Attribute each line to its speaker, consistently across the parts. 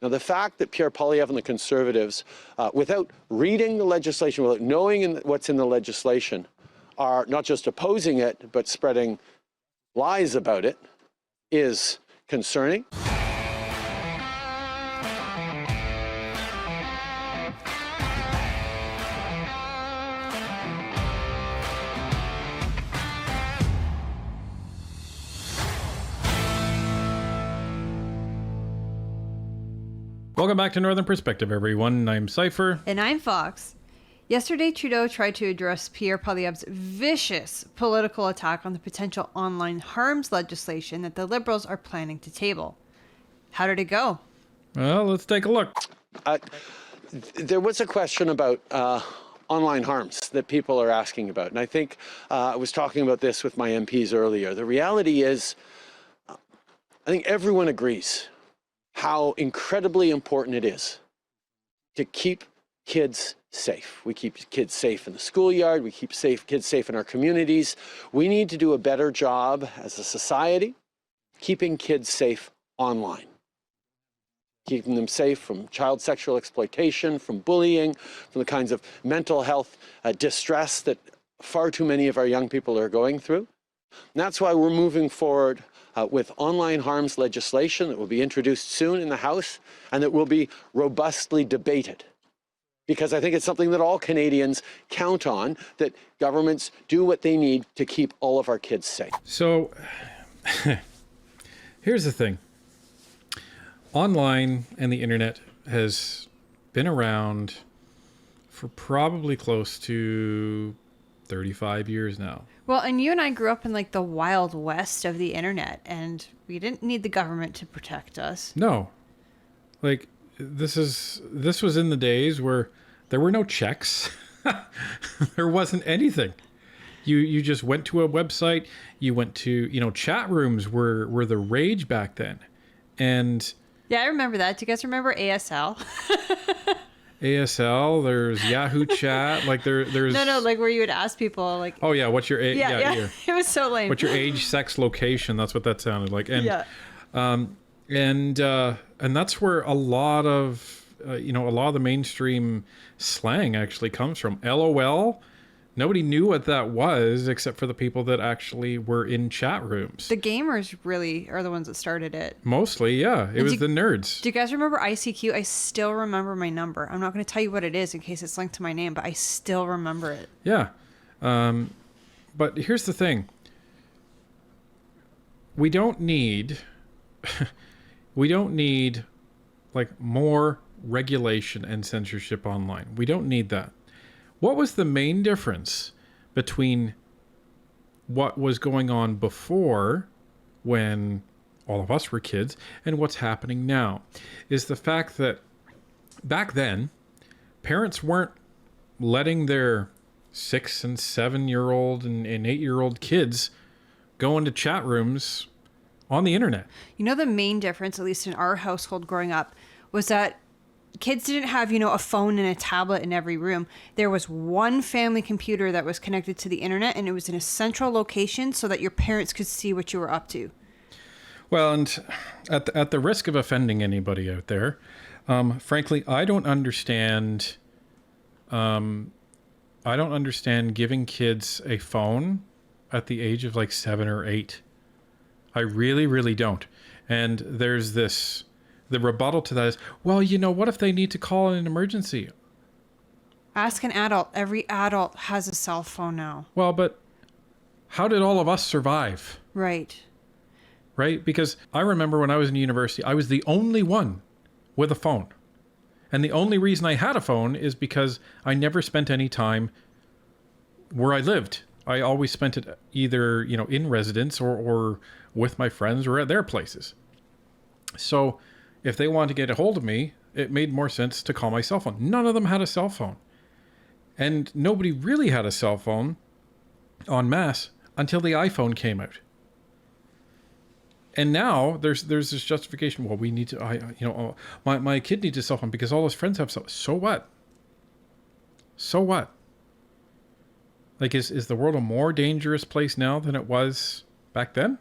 Speaker 1: Now, the fact that Pierre Poilievre and the Conservatives, without reading the legislation, without knowing what's in the legislation, are not just opposing it, but spreading lies about it, is concerning.
Speaker 2: Welcome back to Northern Perspective, everyone. I'm Cypher.
Speaker 3: And I'm Fox. Yesterday, Trudeau tried to address Pierre Poilievre's vicious political attack on the potential online harms legislation that the Liberals are planning to table. How did it go?
Speaker 2: Well, let's take a look.
Speaker 1: There was a question about online harms that people are asking about. And I think I was talking about this with my MPs earlier. The reality is, I think everyone agrees how incredibly important it is to keep kids safe. We keep kids safe in the schoolyard. We keep kids safe in our communities. We need to do a better job as a society keeping kids safe online. Keeping them safe from child sexual exploitation, from bullying, from the kinds of mental health distress that far too many of our young people are going through. And that's why we're moving forward with online harms legislation that will be introduced soon in the House and that will be robustly debated. Because I think it's something that all Canadians count on, that governments do what they need to keep all of our kids safe.
Speaker 2: So, here's the thing. Online and the internet has been around for probably close to 35 years now.
Speaker 3: Well, and you and I grew up in like the wild west of the internet, and we didn't need the government to protect us.
Speaker 2: No. Like, this was in the days where there were no checks. There wasn't anything. You just went to a website, you went to, chat rooms were the rage back then. And
Speaker 3: yeah, I remember that. Do you guys remember ASL?
Speaker 2: ASL, there's Yahoo Chat, like there's
Speaker 3: no, like where you would ask people like,
Speaker 2: oh yeah, what's your age?
Speaker 3: Yeah. It was so lame.
Speaker 2: What's your age, sex, location? That's what that sounded like. And
Speaker 3: yeah.
Speaker 2: And that's where a lot of the mainstream slang actually comes from. LOL. Nobody knew what that was except for the people that actually were in chat rooms.
Speaker 3: The gamers really are the ones that started it.
Speaker 2: Mostly, yeah. It was the nerds.
Speaker 3: Do you guys remember ICQ? I still remember my number. I'm not going to tell you what it is in case it's linked to my name, but I still remember it.
Speaker 2: Yeah. But here's the thing. We don't need like more regulation and censorship online. We don't need that. What was the main difference between what was going on before, when all of us were kids, and what's happening now? Is the fact that back then, parents weren't letting their 6 and 7-year-old and 8-year-old kids go into chat rooms on the internet.
Speaker 3: You know, the main difference, at least in our household growing up, was that kids didn't have, a phone and a tablet in every room. There was one family computer that was connected to the internet, and it was in a central location so that your parents could see what you were up to.
Speaker 2: Well, and at the risk of offending anybody out there, frankly, I don't understand giving kids a phone at the age of like 7 or 8. I really, really don't. And there's the rebuttal to that is, well, what if they need to call in an emergency?
Speaker 3: Ask an adult. Every adult has a cell phone now.
Speaker 2: Well, but how did all of us survive?
Speaker 3: Right.
Speaker 2: Right? Because I remember when I was in university, I was the only one with a phone. And the only reason I had a phone is because I never spent any time where I lived. I always spent it either, in residence or with my friends or at their places. So if they wanted to get a hold of me, it made more sense to call my cell phone. None of them had a cell phone. And nobody really had a cell phone en masse until the iPhone came out. And now there's this justification. Well, we need to, my kid needs a cell phone because all his friends have cell. So what? So what? Like, is the world a more dangerous place now than it was back then?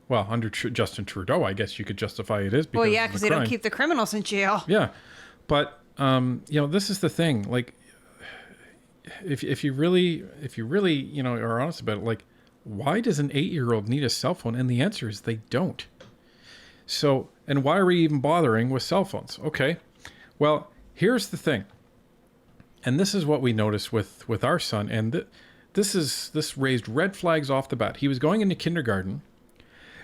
Speaker 2: Well, under Justin Trudeau, I guess you could justify it is because
Speaker 3: Well, yeah,
Speaker 2: of the
Speaker 3: because they don't
Speaker 2: crime.
Speaker 3: keep the criminals in jail.
Speaker 2: Yeah, but this is the thing. Like, if you really are honest about it, like, why does an 8-year-old need a cell phone? And the answer is they don't. So, and why are we even bothering with cell phones? Okay, well, here's the thing, and this is what we noticed with our son, and this raised red flags off the bat. He was going into kindergarten,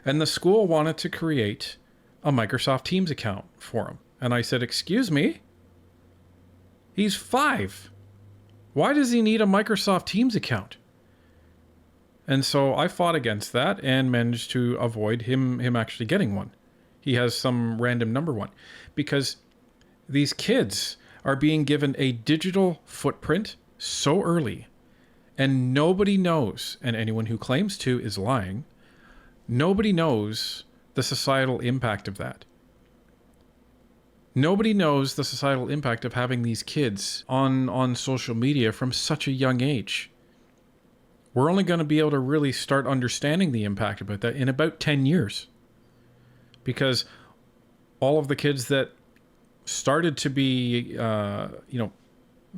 Speaker 2: and the school wanted to create a Microsoft Teams account for him. And I said, excuse me? He's 5. Why does he need a Microsoft Teams account? And so I fought against that and managed to avoid him actually getting one. He has some random number one. Because these kids are being given a digital footprint so early. And nobody knows, and anyone who claims to is lying, nobody knows the societal impact of that. Nobody knows the societal impact of having these kids on social media from such a young age. We're only going to be able to really start understanding the impact about that in about 10 years. Because all of the kids that started to be,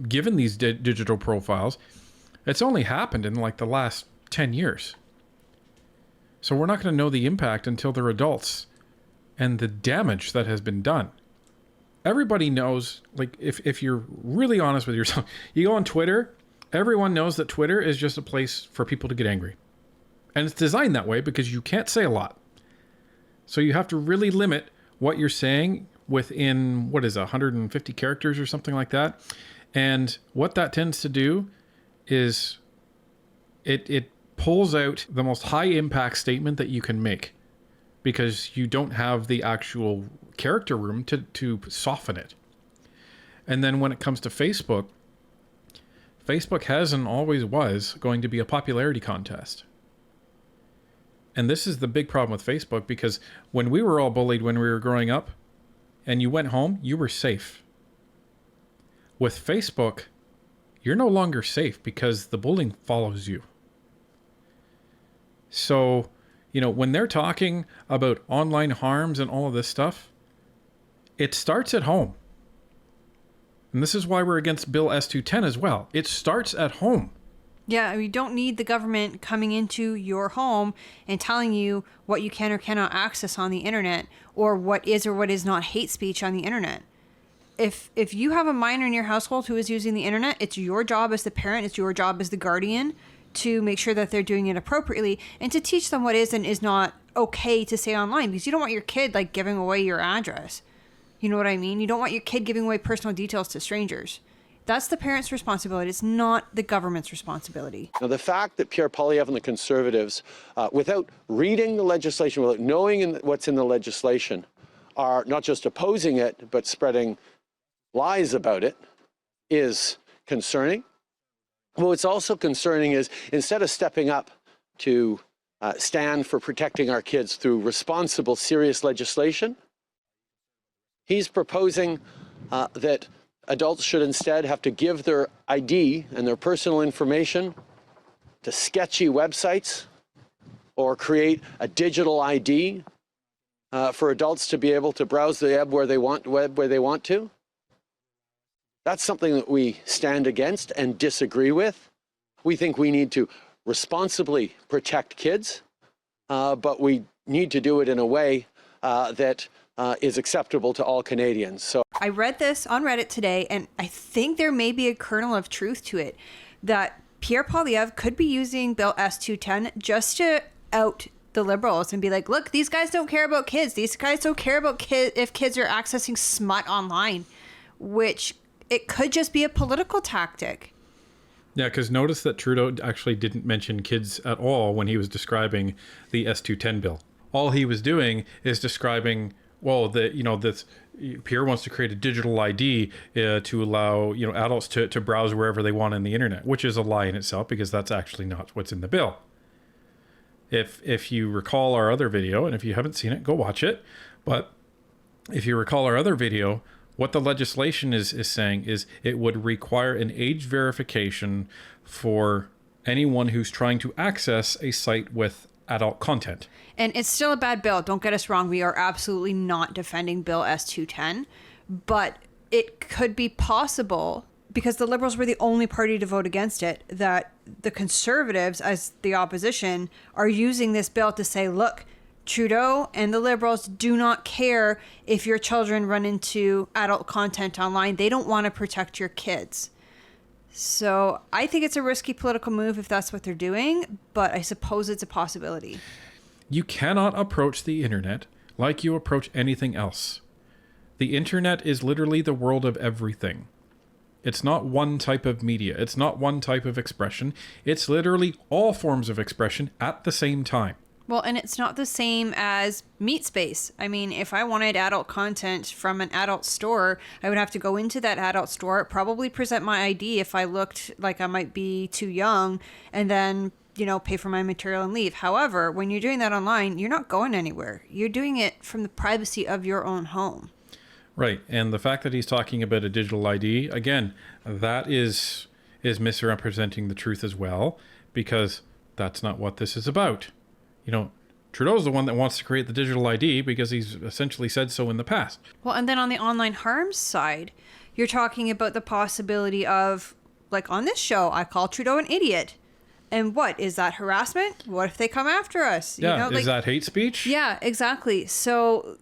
Speaker 2: given these digital profiles, it's only happened in like the last 10 years. So we're not going to know the impact until they're adults and the damage that has been done. Everybody knows, like, if you're really honest with yourself, you go on Twitter, everyone knows that Twitter is just a place for people to get angry. And it's designed that way because you can't say a lot. So you have to really limit what you're saying within, 150 characters or something like that. And what that tends to do is it pulls out the most high impact statement that you can make because you don't have the actual character room to soften it. And then when it comes to Facebook has and always was going to be a popularity contest. And this is the big problem with Facebook, because when we were all bullied when we were growing up and you went home, you were safe. With Facebook, you're no longer safe because the bullying follows you. So, when they're talking about online harms and all of this stuff, it starts at home. And this is why we're against Bill S210 as well. It starts at home.
Speaker 3: Yeah, you don't need the government coming into your home and telling you what you can or cannot access on the internet, or what is or what is not hate speech on the internet. If you have a minor in your household who is using the internet, it's your job as the parent, it's your job as the guardian to make sure that they're doing it appropriately and to teach them what is and is not okay to say online, because you don't want your kid like giving away your address. You know what I mean? You don't want your kid giving away personal details to strangers. That's the parent's responsibility. It's not the government's responsibility.
Speaker 1: Now, the fact that Pierre Poilievre and the Conservatives, without reading the legislation, without knowing what's in the legislation, are not just opposing it, but spreading lies about it, is concerning. What's also concerning is, instead of stepping up to stand for protecting our kids through responsible, serious legislation, he's proposing that adults should instead have to give their ID and their personal information to sketchy websites, or create a digital ID for adults to be able to browse the web where they want to. That's something that we stand against and disagree with. We think we need to responsibly protect kids, but we need to do it in a way that is acceptable to all Canadians. So
Speaker 3: I read this on Reddit today, and I think there may be a kernel of truth to it, that Pierre Poilievre could be using Bill S210 just to out the Liberals and be like, look, these guys don't care about kids. These guys don't care about if kids are accessing smut online, which it could just be a political tactic.
Speaker 2: Yeah, because notice that Trudeau actually didn't mention kids at all when he was describing the S210 bill. All he was doing is describing, well, this Pierre wants to create a digital ID to allow adults to browse wherever they want on the internet, which is a lie in itself, because that's actually not what's in the bill. If you recall our other video, and if you haven't seen it, go watch it. But if you recall our other video, what the legislation is saying is it would require an age verification for anyone who's trying to access a site with adult content.
Speaker 3: And it's still a bad bill. Don't get us wrong. We are absolutely not defending Bill S210. But it could be possible, because the Liberals were the only party to vote against it, that the Conservatives, as the opposition, are using this bill to say, look, Trudeau and the Liberals do not care if your children run into adult content online. They don't want to protect your kids. So I think it's a risky political move if that's what they're doing, but I suppose it's a possibility.
Speaker 2: You cannot approach the internet like you approach anything else. The internet is literally the world of everything. It's not one type of media. It's not one type of expression. It's literally all forms of expression at the same time.
Speaker 3: Well, and it's not the same as Meat Space. I mean, if I wanted adult content from an adult store, I would have to go into that adult store, probably present my ID if I looked like I might be too young, and then, pay for my material and leave. However, when you're doing that online, you're not going anywhere. You're doing it from the privacy of your own home.
Speaker 2: Right. And the fact that he's talking about a digital ID, again, that is misrepresenting the truth as well, because that's not what this is about. Trudeau's the one that wants to create the digital ID because he's essentially said so in the past.
Speaker 3: Well, and then on the online harms side, you're talking about the possibility of, like on this show, I call Trudeau an idiot. And what? Is that harassment? What if they come after us?
Speaker 2: Yeah, is that hate speech?
Speaker 3: Yeah, exactly. So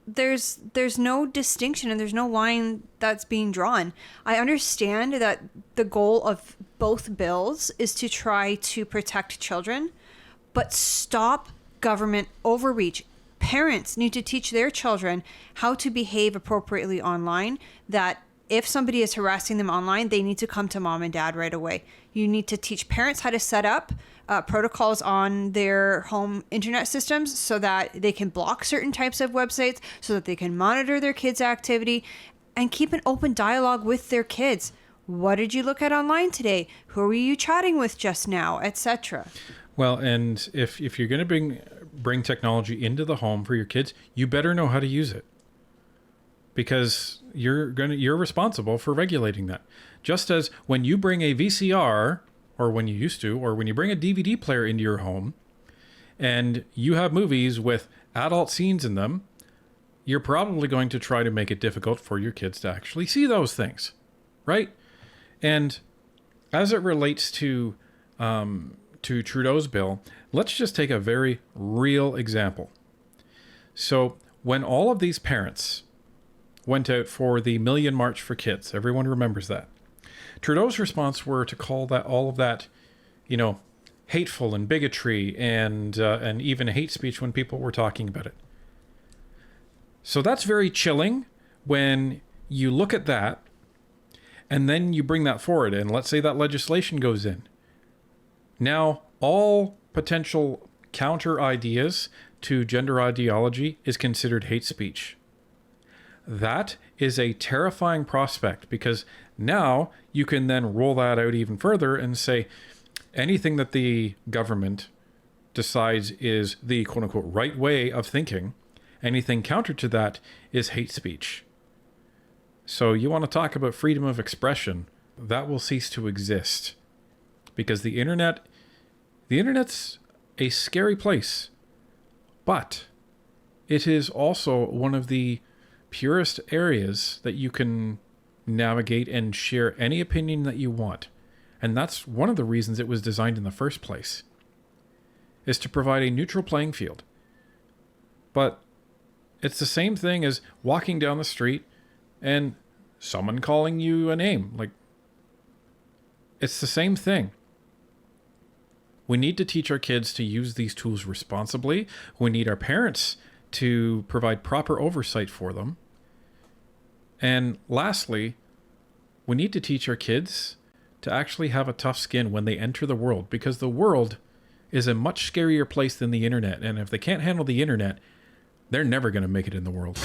Speaker 3: there's no distinction and there's no line that's being drawn. I understand that the goal of both bills is to try to protect children, but stop government overreach. Parents need to teach their children how to behave appropriately online, that if somebody is harassing them online, they need to come to mom and dad right away. You need to teach parents how to set up protocols on their home internet systems so that they can block certain types of websites, so that they can monitor their kids' activity and keep an open dialogue with their kids. What did you look at online today? Who were you chatting with just now, etc.?
Speaker 2: Well, and if you're going to bring technology into the home for your kids, you better know how to use it, because you're responsible for regulating that. Just as when you bring a VCR, or when you used to, or when you bring a DVD player into your home, and you have movies with adult scenes in them, you're probably going to try to make it difficult for your kids to actually see those things, right? And as it relates to Trudeau's bill, let's just take a very real example. So when all of these parents went out for the Million March for Kids, everyone remembers that, Trudeau's response were to call that all of that, hateful and bigotry and even hate speech when people were talking about it. So that's very chilling when you look at that and then you bring that forward, and let's say that legislation goes in. Now, all potential counter ideas to gender ideology is considered hate speech. That is a terrifying prospect, because now you can then roll that out even further and say anything that the government decides is the quote unquote right way of thinking, anything counter to that is hate speech. So you want to talk about freedom of expression, that will cease to exist, because the internet's a scary place, but it is also one of the purest areas that you can navigate and share any opinion that you want. And that's one of the reasons it was designed in the first place, is to provide a neutral playing field. But it's the same thing as walking down the street and someone calling you a name. Like, it's the same thing. We need to teach our kids to use these tools responsibly. We need our parents to provide proper oversight for them. And lastly, we need to teach our kids to actually have a tough skin when they enter the world, because the world is a much scarier place than the internet. And if they can't handle the internet, they're never going to make it in the world.